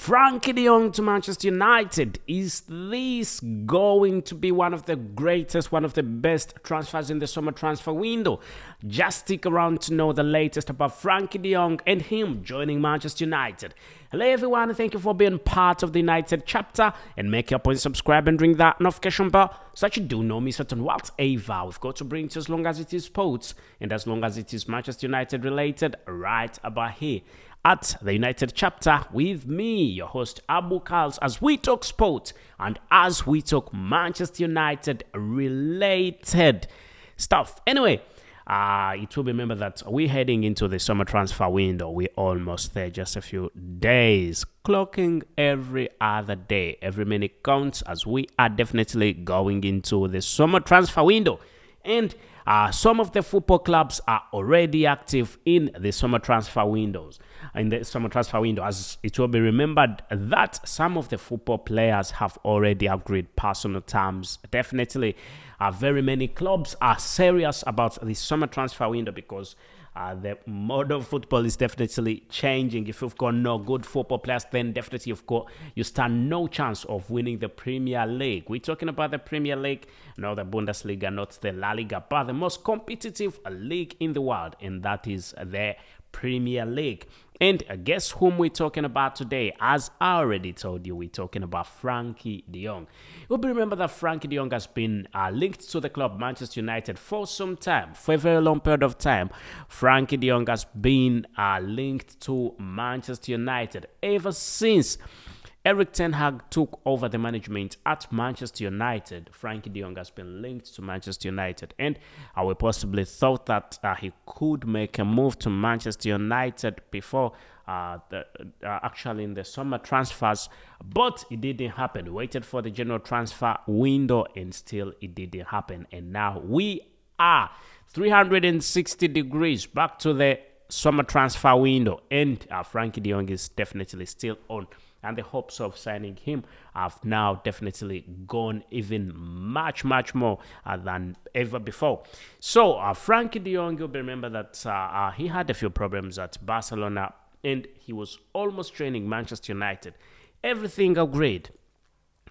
Frankie de Jong to Manchester United. Is this going to be one of the greatest, one of the best transfers in the summer transfer window? Just stick around to know the latest about Frankie de Jong and him joining Manchester United. Hello everyone, and thank you for being part of the United chapter, and make your point, subscribe and ring that notification bell so that you do not miss out on whatever we've got to bring to, as long as it is sports and as long as it is Manchester United related, right about here at the United chapter with me, your host Abu KALS, as we talk sport and as we talk Manchester United related stuff. Anyway, it will be remembered that we're heading into the summer transfer window. We're almost there, just a few days, clocking every other day. Every minute counts as we are definitely going into the summer transfer window. And some of the football clubs are already active in the summer transfer windows. In the summer transfer window, as it will be remembered that some of the football players have already upgraded personal terms. Definitely, very many clubs are serious about the summer transfer window because the modern football is definitely changing. If you've got no good football players, then definitely you stand no chance of winning the Premier League. We're talking about the Premier League, not the Bundesliga, not the La Liga, but the most competitive league in the world, and that is the Premier League. And guess whom we're talking about today? As I already told you, we're talking about Frankie de Jong. You'll be remember that Frankie de Jong has been linked to the club Manchester United for some time, for a very long period of time. Frankie de Jong has been linked to Manchester United ever since Erik ten Hag took over the management at Manchester United. Frankie de Jong has been linked to Manchester United, and we possibly thought that he could make a move to Manchester United before actually in the summer transfers, but it didn't happen. We waited for the general transfer window, and still it didn't happen. And now we are 360 degrees back to the summer transfer window, and Frankie de Jong is definitely still on. And the hopes of signing him have now definitely gone even much more than ever before. So Frankie de Jong, you'll remember that he had a few problems at Barcelona, and he was almost training Manchester United. Everything agreed.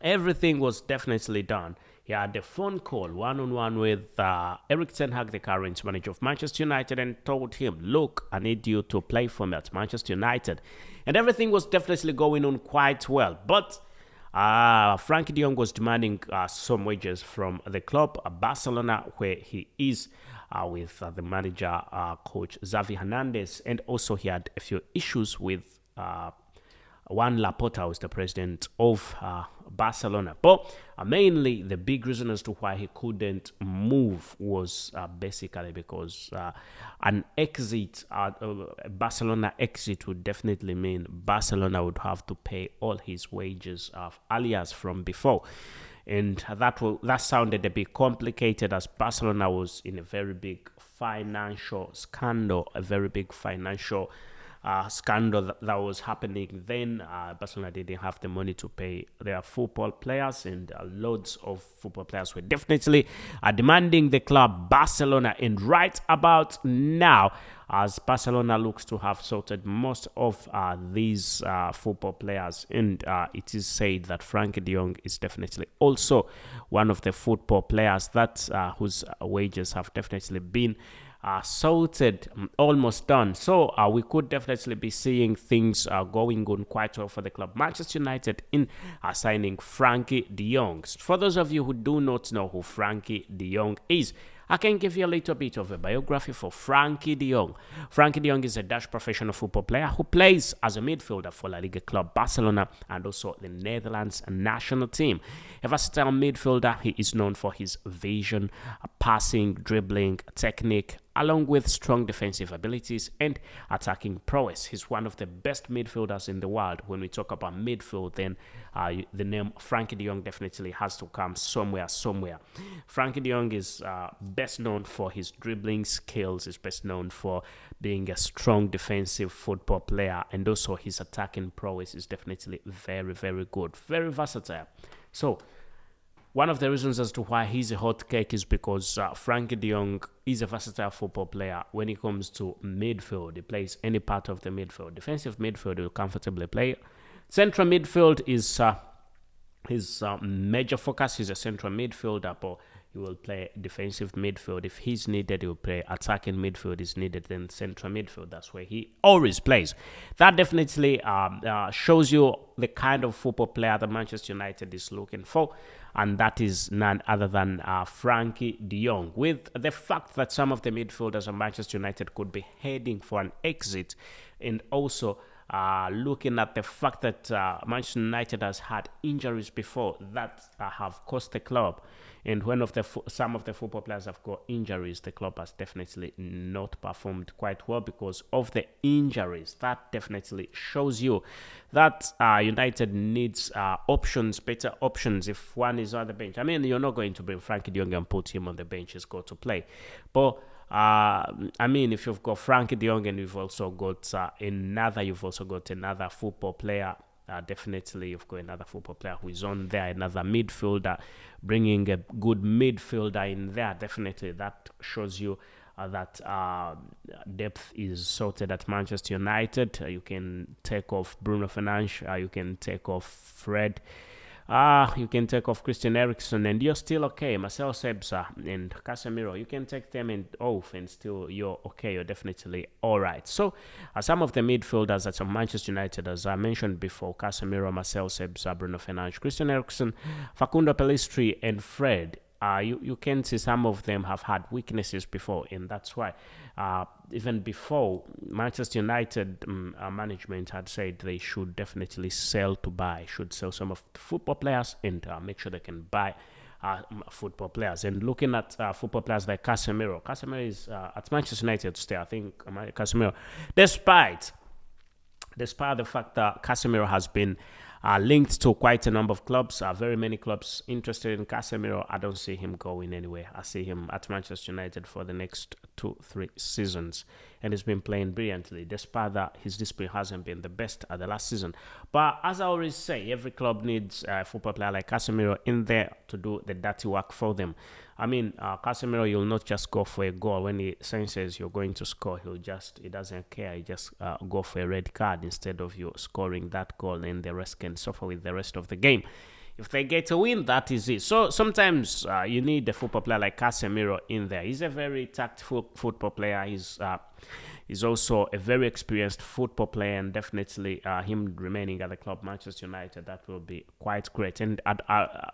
Everything was definitely done. He had a phone call one-on-one with Erik ten Hag, the current manager of Manchester United, and told him, look, I need you to play for me at Manchester United. And everything was definitely going on quite well. But Frankie de Jong was demanding some wages from the club, Barcelona, where he is with the manager, coach Xavi Hernandez. And also he had a few issues with Juan Laporta, was the president of Barcelona. But mainly the big reason as to why he couldn't move was basically because an exit, Barcelona exit would definitely mean Barcelona would have to pay all his wages of alias from before. And that sounded a bit complicated, as Barcelona was in a very big financial scandal, a very big financial scandal that was happening then. Barcelona didn't have the money to pay their football players, and loads of football players were definitely demanding the club Barcelona. And right about now, as Barcelona looks to have sorted most of these football players, and it is said that Frankie de Jong is definitely also one of the football players that whose wages have definitely been sorted, almost done. So we could definitely be seeing things going on quite well for the club Manchester United in signing Frankie de Jong. For those of you who do not know who Frankie de Jong is, I can give you a little bit of a biography for Frankie de Jong. Frankie de Jong is a Dutch professional football player who plays as a midfielder for La Liga club Barcelona and also the Netherlands national team. A versatile midfielder, he is known for his vision, passing, dribbling, technique, along with strong defensive abilities and attacking prowess. He's one of the best midfielders in the world. When we talk about midfield, then the name Frankie de Jong definitely has to come somewhere. Frankie de Jong is best known for his dribbling skills, is best known for being a strong defensive football player, and also his attacking prowess is definitely very good, very versatile. So one of the reasons as to why he's a hot cake is because Frankie de Jong is a versatile football player. When it comes to midfield, he plays any part of the midfield. Defensive midfield, he'll comfortably play. Central midfield is his major focus. Is a central midfielder, but he will play defensive midfield. If he's needed, he will play attacking midfield. Is needed, then central midfield. That's where he always plays. That definitely shows you the kind of football player that Manchester United is looking for, and that is none other than Frankie de Jong. With the fact that some of the midfielders of Manchester United could be heading for an exit, and also looking at the fact that Manchester United has had injuries before that have cost the club, and when some of the football players have got injuries, the club has definitely not performed quite well because of the injuries. That definitely shows you that United needs options, better options. If one is on the bench, I mean, you're not going to bring Frankie de Jong and put him on the bench. He's got to play, but I mean, if you've got Frankie de Jong and you've also got another football player, definitely you've got another football player who is on there, another midfielder, bringing a good midfielder in there. Definitely that shows you that depth is sorted at Manchester United. You can take off Bruno Fernandes, you can take off Fred. You can take off Christian Eriksen and you're still okay. Marcel Sabitzer and Casemiro, you can take them off and still you're okay. You're definitely all right. So some of the midfielders at Manchester United, as I mentioned before, Casemiro, Marcel Sabitzer, Bruno Fernandes, Christian Eriksen, Facundo Pellistri, and Fred. You can see some of them have had weaknesses before, and that's why even before Manchester United management had said they should definitely sell some of the football players and make sure they can buy football players. And looking at football players like Casemiro is at Manchester United still. I think Casemiro, despite the fact that Casemiro has been linked to quite a number of clubs, very many clubs interested in Casemiro, I don't see him going anywhere. I see him at Manchester United for the next 2-3 seasons, and he's been playing brilliantly, despite that his discipline hasn't been the best at the last season. But as I always say, every club needs a football player like Casemiro in there to do the dirty work for them. I mean, Casemiro, you'll not just go for a goal. When he senses you're going to score, he doesn't care. He just go for a red card instead of you scoring that goal, and the rest can suffer with the rest of the game. If they get a win, that is it. So sometimes you need a football player like Casemiro in there. He's a very tactful football player. He's also a very experienced football player, and definitely him remaining at the club Manchester United, that will be quite great. And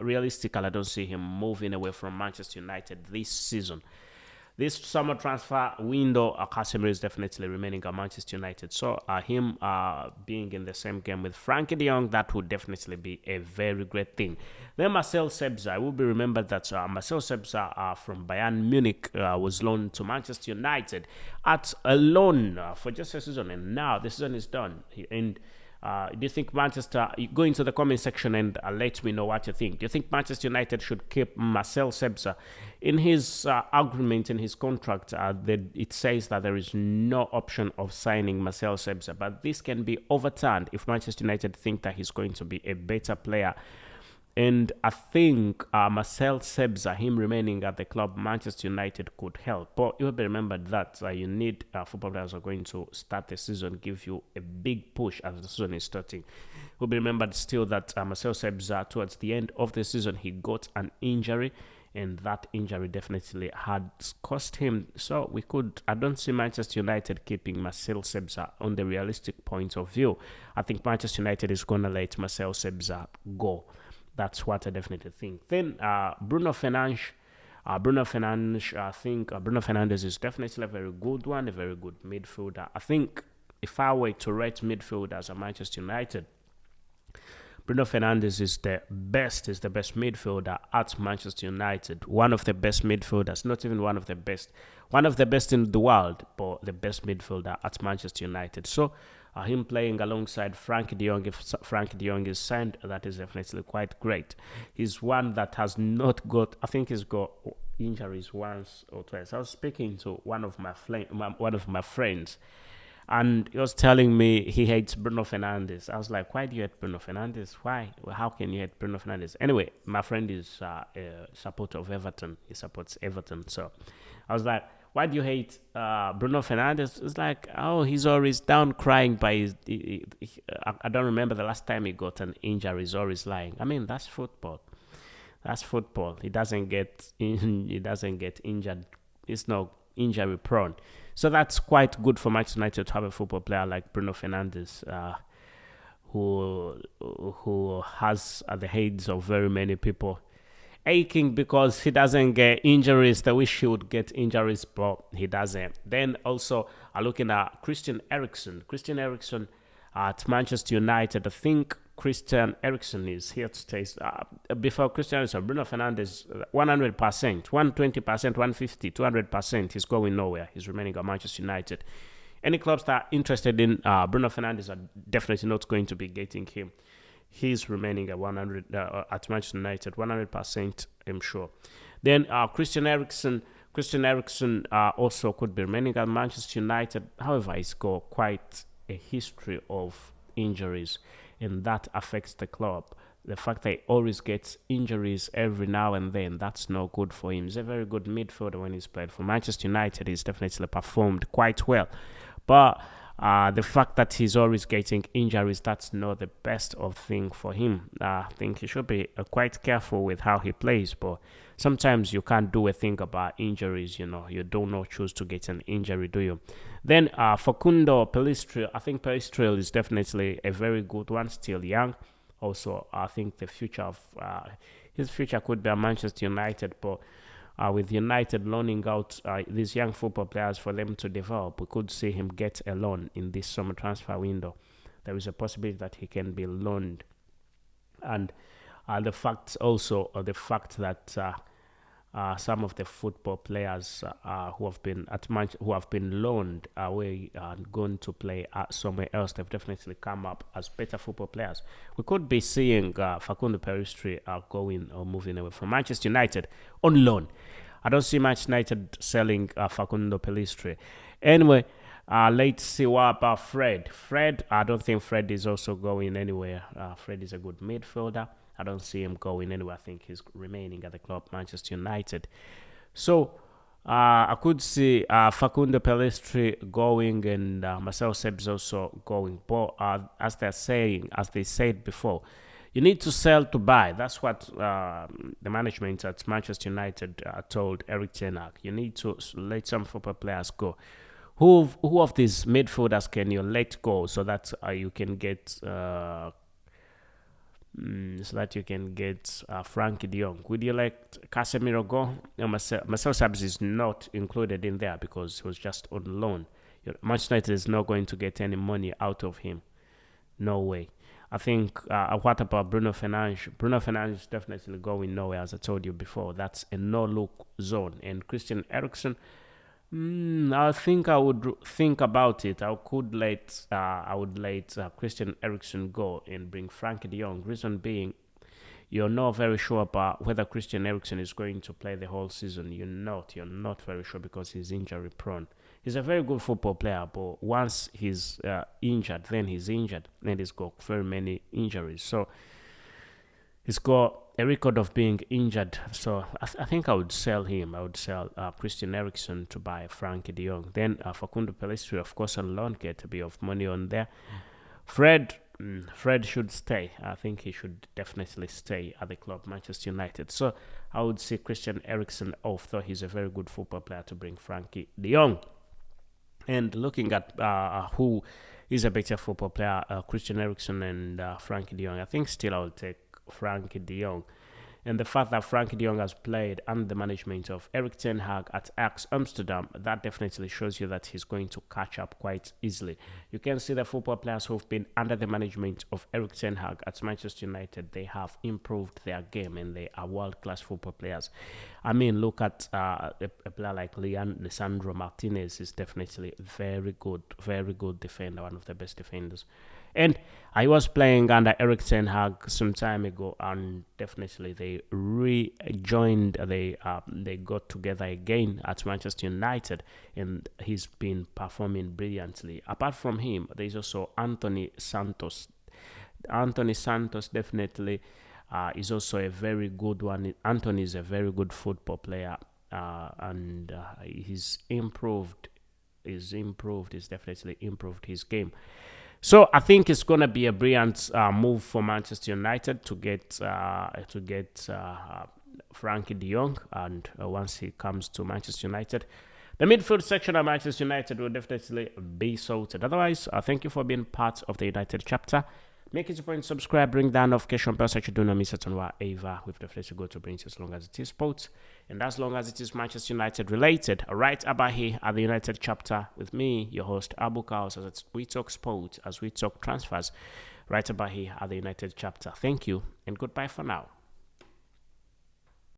realistically, I don't see him moving away from Manchester United this season. This summer transfer window, Casemiro is definitely remaining at Manchester United. So him being in the same game with Frankie de Jong, that would definitely be a very great thing. Then Marcel Sabitzer, it will be remembered that Marcel Sabitzer from Bayern Munich was loaned to Manchester United at a loan for just a season, and now the season is done. Do you think Manchester, go into the comment section and let me know what you think. Do you think Manchester United should keep Marcel Sabitzer? In his agreement, in his contract, it says that there is no option of signing Marcel Sabitzer, but this can be overturned if Manchester United think that he's going to be a better player. And I think Marcel Sabitzer, him remaining at the club Manchester United, could help. But you will be remembered that you need football players who are going to start the season, give you a big push as the season is starting. Will be remembered still that Marcel Sabitzer, towards the end of the season, he got an injury, and that injury definitely had cost him. So I don't see Manchester United keeping Marcel Sabitzer on the realistic point of view. I think Manchester United is going to let Marcel Sabitzer go. That's what I definitely think. Then Bruno Fernandes. I think Bruno Fernandes is definitely a very good one, a very good midfielder. I think if I were to rate midfielders at Manchester United, Bruno Fernandes is the best midfielder at Manchester United. One of the best midfielders, not even one of the best in the world, but the best midfielder at Manchester United. So him playing alongside Frankie de Jong, if Frankie de Jong is signed, that is definitely quite great. He's one that has not got, I think he's got injuries once or twice. I was speaking to one of my friends, and he was telling me he hates Bruno Fernandes. I was like, why do you hate Bruno Fernandes? Why? How can you hate Bruno Fernandes? Anyway, my friend is a supporter of Everton. He supports Everton. So I was like, why do you hate Bruno Fernandes? It's like, oh, he's always down crying by I don't remember the last time he got an injury. He's always lying. I mean, that's football. That's football. He doesn't get injured. It's not injury prone. So that's quite good for Manchester United to have a football player like Bruno Fernandes, who has at the heads of very many people aching because he doesn't get injuries. They wish he would get injuries, but he doesn't. Then also looking at Christian Eriksen. Christian Eriksen at Manchester United. I think Christian Eriksen is here to stay. Before Christian Eriksen, Bruno Fernandes, 100%, 120%, 150, 200%. He's going nowhere. He's remaining at Manchester United. Any clubs that are interested in Bruno Fernandes are definitely not going to be getting him. He's remaining at 100 at Manchester United, 100%. I'm sure. Then Christian Eriksen also could be remaining at Manchester United. However, he's got quite a history of injuries, and that affects the club. The fact that he always gets injuries every now and then, that's no good for him. He's a very good midfielder when he's played for Manchester United. He's definitely performed quite well. But the fact that he's always getting injuries, that's not the best of thing for him. I think he should be quite careful with how he plays. But sometimes you can't do a thing about injuries, You don't know choose to get an injury, do you? Then Facundo Pellistri. I think Pellistri is definitely a very good one, still young. Also, I think the future of his future could be at Manchester United, but with United loaning out these young football players for them to develop, we could see him get a loan in this summer transfer window. There is a possibility that he can be loaned, and the fact that some of the football players who have been loaned away and gone to play somewhere else, they've definitely come up as better football players. We could be seeing Facundo Pellistri going or moving away from Manchester United on loan. I don't see Manchester United selling Facundo Pellistri. Anyway, let's see what about Fred. I don't think Fred is also going anywhere. Fred is a good midfielder. I don't see him going anywhere. I think he's remaining at the club, Manchester United. So I could see Facundo Pellistri going and Marcel Sebs also going. But as they said before, you need to sell to buy. That's what the management at Manchester United told Erik ten Hag. You need to let some football players go. Who of these midfielders can you let go so that you can get Frankie de Jong? Would you let Casemiro go? Marcel Sabs is not included in there because he was just on loan. Manchester United is not going to get any money out of him. No way. I think, what about Bruno Fernandes? Bruno Fernandes is definitely going nowhere, as I told you before. That's a no-look zone. And Christian Eriksen, I think I would think about it. I would let Christian Eriksen go and bring Frankie de Jong. Reason being, you're not very sure about whether Christian Eriksen is going to play the whole season. You're not very sure because he's injury prone. He's a very good football player, but once he's injured, then he's injured, and he's got very many injuries. So he's got a record of being injured. So I think I would sell him. I would sell Christian Eriksen to buy Frankie de Jong. Then Facundo Pellistri, of course, on loan, get a bit of money on there. Fred should stay. I think he should definitely stay at the club, Manchester United. So I would see Christian Eriksen off, though he's a very good football player, to bring Frankie de Jong. And looking at who is a better football player, Christian Eriksen and Frankie de Jong, I think still I will take Frankie de Jong. And the fact that Frankie de Jong has played under the management of Erik ten Hag at Ajax Amsterdam, that definitely shows you that he's going to catch up quite easily. You can see the football players who've been under the management of Erik ten Hag at Manchester United, they have improved their game and they are world-class football players. I mean, look at a player like Lisandro Martinez is definitely very good defender, one of the best defenders. And I was playing under Erik ten Hag some time ago, and definitely they rejoined. They got together again at Manchester United, and he's been performing brilliantly. Apart from him, there's also Anthony Santos. Anthony Santos definitely is also a very good one. Anthony is a very good football player. and he's improved. He's definitely improved his game. So I think it's gonna be a brilliant move for Manchester United to get Frankie De Jong, and once he comes to Manchester United, the midfield section of Manchester United will definitely be sorted. Otherwise, thank you for being part of the United chapter. Make it a point to subscribe, bring that notification bell so you do not miss it on whatever we've definitely go to bring you as long as it is sports and as long as it is Manchester United related. Right about here at the United chapter with me, your host Abu KALS, as we talk sports, as we talk transfers, right about here at the United chapter. Thank you and goodbye for now.